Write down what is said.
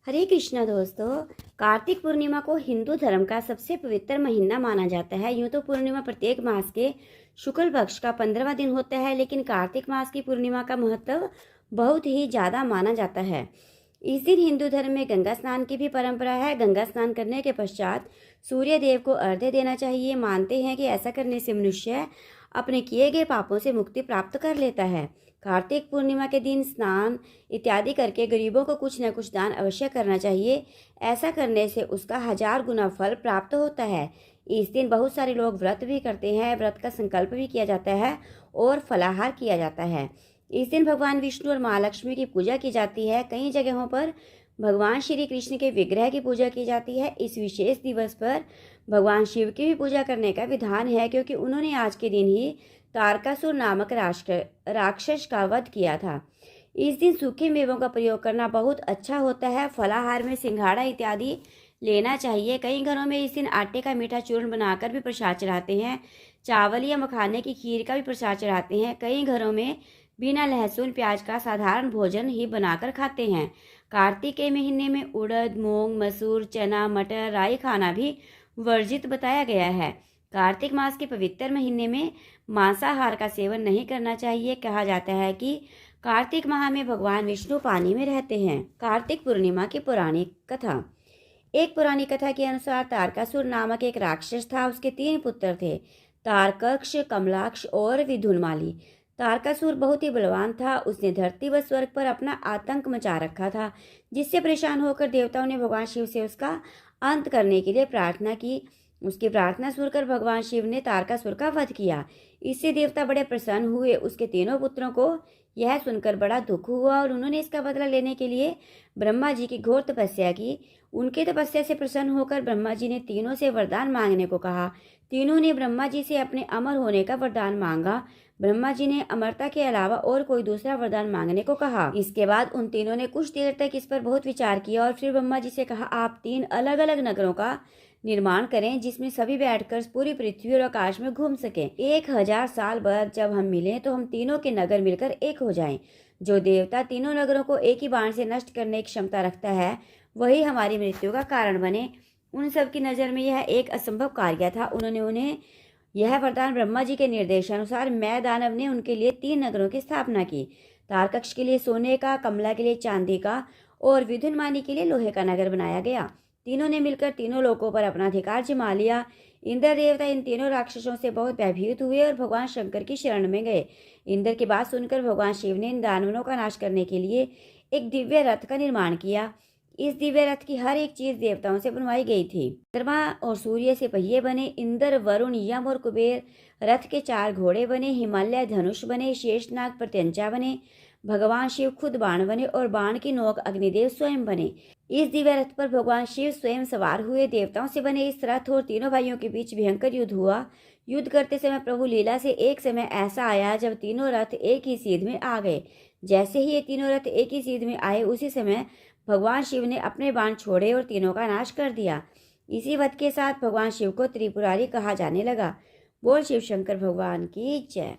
हरे कृष्णा दोस्तों। कार्तिक पूर्णिमा को हिंदू धर्म का सबसे पवित्र महीना माना जाता है। यूं तो पूर्णिमा प्रत्येक मास के शुक्ल पक्ष का 15वां दिन होता है, लेकिन कार्तिक मास की पूर्णिमा का महत्व बहुत ही ज्यादा माना जाता है। इस दिन हिंदू धर्म में गंगा स्नान की भी परंपरा है। गंगा स्नान करने के पश्चात सूर्य देव को अर्घ्य देना चाहिए। मानते हैं कि ऐसा करने से मनुष्य अपने किए गए पापों से मुक्ति प्राप्त कर लेता है। कार्तिक पूर्णिमा के दिन स्नान इत्यादि करके गरीबों को कुछ न कुछ दान अवश्य करना चाहिए। ऐसा करने से उसका 1000 गुना फल प्राप्त होता है। इस दिन बहुत सारे लोग व्रत भी करते हैं। व्रत का संकल्प भी किया जाता है और फलाहार किया जाता है। इस दिन भगवान विष्णु और माँ लक्ष्मी की पूजा की जाती है। कई जगहों पर भगवान श्री कृष्ण के विग्रह की पूजा की जाती है। इस विशेष दिवस पर भगवान शिव की भी पूजा करने का विधान है, क्योंकि उन्होंने आज के दिन ही तारकासुर नामक राक्षस का वध किया था। इस दिन सूखे मेवों का प्रयोग करना बहुत अच्छा होता है। फलाहार में सिंघाड़ा इत्यादि लेना चाहिए। कई घरों में इस दिन आटे का मीठा चूर्ण बनाकर भी प्रसाद चढ़ाते हैं। चावल या मखाने की खीर का भी प्रसाद चढ़ाते हैं। कई घरों में बिना लहसुन प्याज का साधारण भोजन ही बनाकर खाते हैं। कार्तिक के महीने में उड़द, मूंग, मसूर, चना, मटर, राई खाना भी वर्जित बताया गया है। कार्तिक मास के पवित्र महीने में मांसाहार का सेवन नहीं करना चाहिए। कहा जाता है कि कार्तिक माह में भगवान विष्णु पानी में रहते हैं। कार्तिक पूर्णिमा की पौराणिक कथा। एक पुरानी कथा के अनुसार तारकासुर नामक एक राक्षस था। उसके 3 पुत्र थे, तारकक्ष, कमलाक्ष और विधुनमाली। तारकासुर बहुत ही बलवान था। उसने धरती व स्वर्ग पर अपना आतंक मचा रखा था, जिससे परेशान होकर देवताओं ने भगवान शिव से उसका अंत करने के लिए प्रार्थना की। उसकी प्रार्थना सुनकर भगवान शिव ने तारकासुर का वध किया। इससे देवता बड़े प्रसन्न हुए। उसके 3 पुत्रों को यह सुनकर बड़ा दुख हुआ और उन्होंने इसका बदला लेने के लिए ब्रह्मा जी की घोर तपस्या की। उनकी तपस्या से प्रसन्न होकर ब्रह्मा जी ने तीनों से वरदान मांगने को कहा। तीनों ने ब्रह्मा जी से अपने अमर होने का वरदान मांगा। ब्रह्मा जी ने अमरता के अलावा और कोई दूसरा वरदान मांगने को कहा। इसके बाद उन तीनों ने कुछ देर तक इस पर बहुत विचार किया और फिर ब्रह्मा जी से कहा, आप 3 अलग अलग नगरों का निर्माण करें, जिसमें सभी बैठकर पूरी पृथ्वी और आकाश में घूम सकें। 1000 साल बाद जब हम मिलें तो हम तीनों के नगर मिलकर एक हो जाएं। जो देवता तीनों नगरों को एक ही बाण से नष्ट करने की क्षमता रखता है, वही हमारी मृत्यु का कारण बने। उन सब की नज़र में यह एक असंभव कार्य था। उन्हें यह वरदान ब्रह्मा जी के निर्देशानुसार मैं दानव ने उनके लिए 3 नगरों की स्थापना की। तारकक्ष के लिए सोने का, कमला के लिए चांदी का और विधुनमानी के लिए लोहे का नगर बनाया गया। तीनों ने मिलकर तीनों लोकों पर अपना अधिकार जमा लिया। इंद्र देवता इन तीनों राक्षसों से बहुत भयभीत हुए और भगवान शंकर की शरण में गए। इंद्र की बात सुनकर भगवान शिव ने इन दानवों का नाश करने के लिए एक दिव्य रथ का निर्माण किया। इस दिव्य रथ की हर एक चीज देवताओं से बनवाई गई थी। चंद्रमा और सूर्य से पहिए बने। इंद्र, वरुण, यम और कुबेर रथ के 4 घोड़े बने। हिमालय धनुष बने। शेषनाग प्रत्यंचा बने। भगवान शिव खुद बाण बने और बाण की नोक अग्निदेव स्वयं बने। इस दिव्य रथ पर भगवान शिव स्वयं सवार हुए। देवताओं से बने इस रथ और तीनों भाइयों के बीच भयंकर युद्ध हुआ। युद्ध करते समय प्रभु लीला से एक समय ऐसा आया जब तीनों रथ एक ही सीध में आ गए। जैसे ही ये तीनों रथ एक ही सीध में आए, उसी समय भगवान शिव ने अपने बाण छोड़े और तीनों का नाश कर दिया। इसी वध के साथ भगवान शिव को त्रिपुरारी कहा जाने लगा। बोल शिव शंकर भगवान की जय।